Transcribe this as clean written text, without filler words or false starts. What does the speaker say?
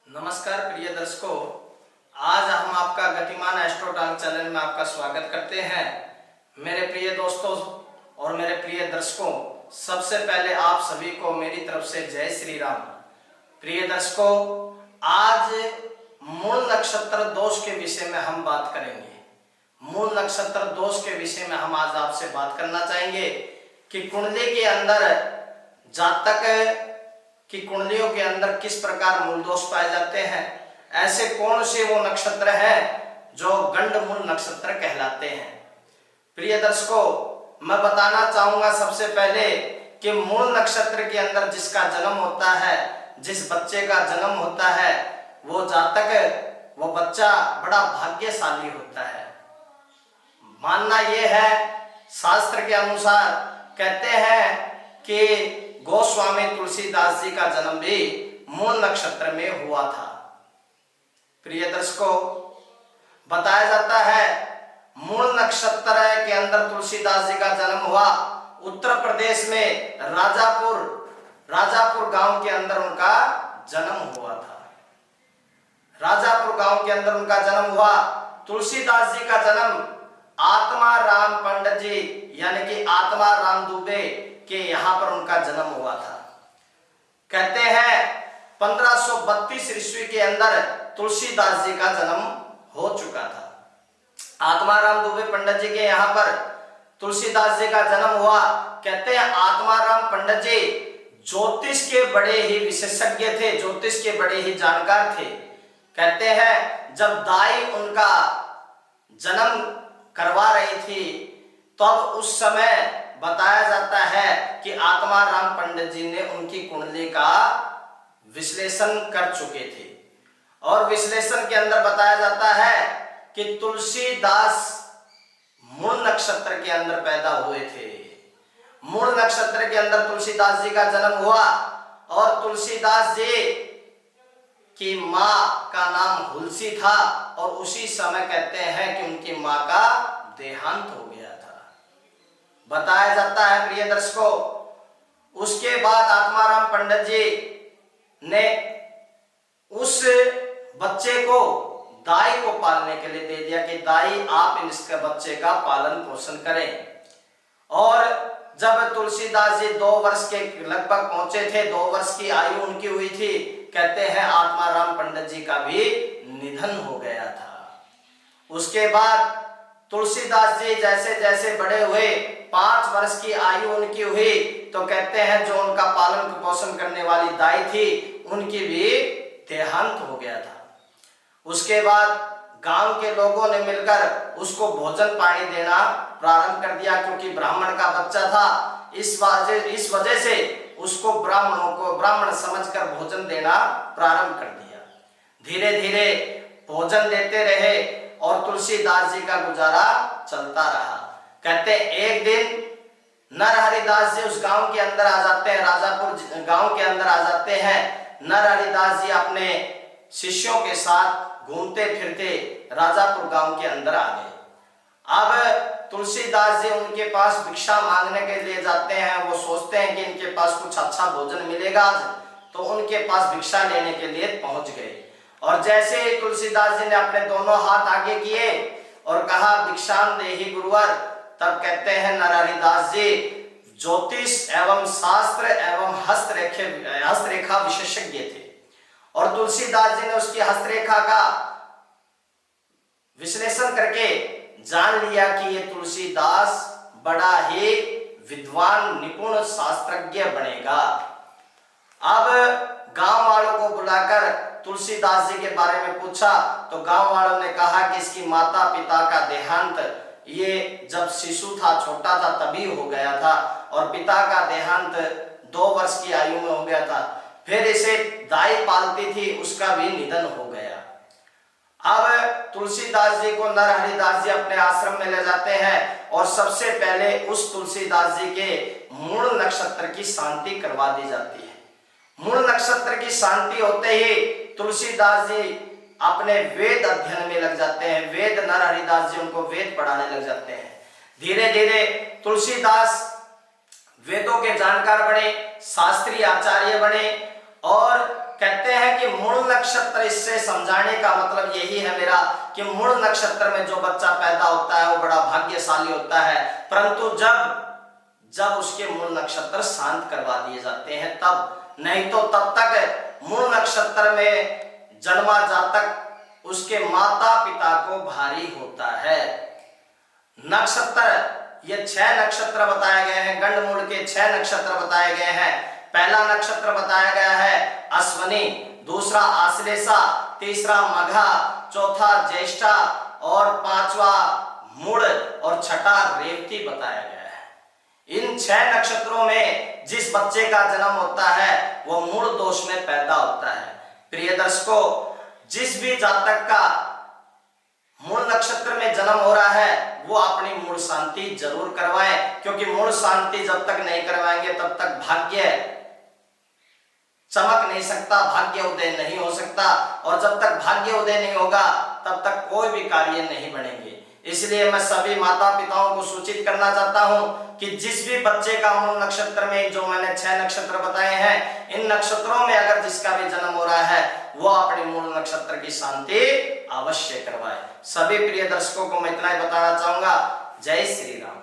नमस्कार प्रिय दर्शकों, आज हम आपका गतिमान एस्ट्रो टॉक चैनल में आपका स्वागत करते हैं। मेरे प्रिय दोस्तों और मेरे प्रिय दर्शकों, सबसे पहले आप सभी को मेरी तरफ से जय श्री राम। प्रिय दर्शकों, आज मूल नक्षत्र दोष के विषय में हम बात करेंगे। मूल नक्षत्र दोष के विषय में हम आज आपसे बात करना चाहेंगे कि कुंडली के अंदर जातक कि कुंडलियों के अंदर किस प्रकार मूल दोष पाए जाते हैं, ऐसे कौन से वो नक्षत्र हैं जो गंड मूल नक्षत्र कहलाते हैं। प्रिय दर्शकों, मैं बताना चाहूंगा सबसे पहले कि मूल नक्षत्र के अंदर जिसका जन्म होता है, जिस बच्चे का जन्म होता है, वो जातक, वो बच्चा बड़ा भाग्यशाली होता है। मानना यह है, शास्त्र के अनुसार कहते हैं कि गोस्वामी तुलसीदास जी का जन्म भी मूल नक्षत्र में हुआ था। प्रिय दर्शकों, बताया जाता है मूल नक्षत्र के अंदर तुलसीदास जी का जन्म हुआ। उत्तर प्रदेश में राजापुर गांव के अंदर उनका जन्म हुआ था। राजापुर गांव के अंदर उनका जन्म हुआ। तुलसीदास जी का जन्म आत्मा राम पंडित जी यानी कि आत्मा राम दुबे के यहाँ पर उनका जन्म हुआ था। कहते हैं 1532 ईस्वी के अंदर तुलसीदास जी का जन्म हो चुका था। आत्माराम दुबे पंडित जी के यहाँ पर तुलसीदास जी का जन्म हुआ। कहते हैं आत्माराम पंडित जी ज्योतिष के बड़े ही विशेषज्ञ थे, ज्योतिष के बड़े ही जानकार थे। कहते हैं जब दाई उनका जन्म करवा रही थी, तब उस समय बताया जाता है कि आत्माराम पंडित जी ने उनकी कुंडली का विश्लेषण कर चुके थे और विश्लेषण के अंदर बताया जाता है कि तुलसीदास मूल नक्षत्र के अंदर पैदा हुए थे। मूल नक्षत्र के अंदर तुलसीदास जी का जन्म हुआ और तुलसीदास जी की मां का नाम हुलसी था और उसी समय कहते हैं कि उनकी मां का देहांत हो गया था, बताया जाता है। प्रिय दर्शकों, उसके बाद आत्माराम पंडित जी ने उस बच्चे को दाई को पालने के लिए दे दिया कि दाई आप इसके बच्चे का पालन पोषण करें। और जब तुलसीदास जी 2 वर्ष के लगभग पहुंचे थे, 2 वर्ष की आयु उनकी हुई थी, कहते हैं आत्माराम पंडित जी का भी निधन हो गया था। उसके बाद तुलसीदास जी जैसे जैसे बड़े हुए, 5 वर्ष की आयु उनकी हुई, तो कहते हैं जो उनका पालन पोषण करने वाली दाई थी, उनकी भी देहांत हो गया था। उसके बाद गांव के लोगों ने मिलकर उसको भोजन पानी देना प्रारंभ कर दिया, क्योंकि ब्राह्मण का बच्चा था। इस वजह से उसको ब्राह्मण समझकर भोजन देना प्रारंभ कर दिया। धीरे धीरे भोजन देते रहे और तुलसीदास जी का गुजारा चलता रहा। कहते एक दिन नरहरिदास जी उस गांव के अंदर आ जाते हैं, राजापुर गांव के अंदर आ जाते हैं। नरहरिदास जी अपने शिष्यों के साथ घूमते फिरते राजापुर गांव के अंदर आ गए। अब तुलसीदास जी उनके पास भिक्षा मांगने के लिए जाते हैं। वो सोचते हैं कि इनके पास कुछ अच्छा भोजन मिलेगा आज, तो उनके पास भिक्षा लेने के लिए पहुंच गए। और जैसे ही तुलसीदास जी ने अपने दोनों हाथ आगे किए और कहा भिक्षाम देहि गुरुवर, तब कहते हैं नरहरिदास जी ज्योतिष एवं शास्त्र एवं हस्तरेखा विशेषज्ञ थे और तुलसीदास जी ने उसकी हस्तरेखा का विश्लेषण करके जान लिया कि ये तुलसीदास बड़ा ही विद्वान निपुण शास्त्रज्ञ बनेगा। अब गांव वालों को बुलाकर तुलसीदास जी के बारे में पूछा, तो गांव वालों ने कहा कि इसकी माता पिता का देहांत ये जब शिशु था, छोटा था, तभी हो गया था और पिता का देहांत 2 वर्ष की आयु में हो गया था। फिर इसे दाई पालती थी, उसका भी निधन हो गया। अब तुलसीदास जी को नरहरिदास जी अपने आश्रम में ले जाते हैं और सबसे पहले उस तुलसीदास जी के मूल नक्षत्र की शांति करवा दी जाती है। मूल नक्षत्र की शांति होते ही तुलसीदास जी अपने वेद अध्ययन में लग जाते हैं। वेद नरहरिदास जी उनको वेद पढ़ाने लग जाते हैं। धीरे धीरे तुलसीदास वेदों के जानकार बने, शास्त्रीय आचार्य बने और कहते हैं कि मूल नक्षत्र, इससे समझाने का मतलब यही है मेरा कि मूल नक्षत्र में जो बच्चा पैदा होता है वो बड़ा भाग्यशाली होता है, परंतु जब उसके मूल नक्षत्र शांत करवा दिए जाते हैं तब, नहीं तो तब तक मूल नक्षत्र में जन्मा जातक उसके माता पिता को भारी होता है। नक्षत्र, ये 6 नक्षत्र बताए गए हैं, गंडमूल के 6 नक्षत्र बताए गए हैं। पहला नक्षत्र बताया गया है अश्वनी, दूसरा आश्लेषा, तीसरा मघा, चौथा ज्येष्ठा और पांचवा मूढ़ और छठा रेवती बताया गया है। इन 6 नक्षत्रों में जिस बच्चे का जन्म होता है वो मूढ़ दोष में पैदा होता है। प्रिय दर्शकों, जिस भी जातक का मूल नक्षत्र में जन्म हो रहा है वो अपनी मूल शांति जरूर करवाएं, क्योंकि मूल शांति जब तक नहीं करवाएंगे तब तक भाग्य चमक नहीं सकता, भाग्य उदय नहीं हो सकता, और जब तक भाग्य उदय नहीं होगा तब तक कोई भी कार्य नहीं बनेंगे। इसलिए मैं सभी माता पिताओं को सूचित करना चाहता हूं कि जिस भी बच्चे का मूल नक्षत्र में, जो मैंने 6 नक्षत्र बताए हैं, इन नक्षत्रों में अगर जिसका भी जन्म हो रहा है वो अपने मूल नक्षत्र की शांति अवश्य करवाए। सभी प्रिय दर्शकों को मैं इतना ही बताना चाहूंगा। जय श्री राम।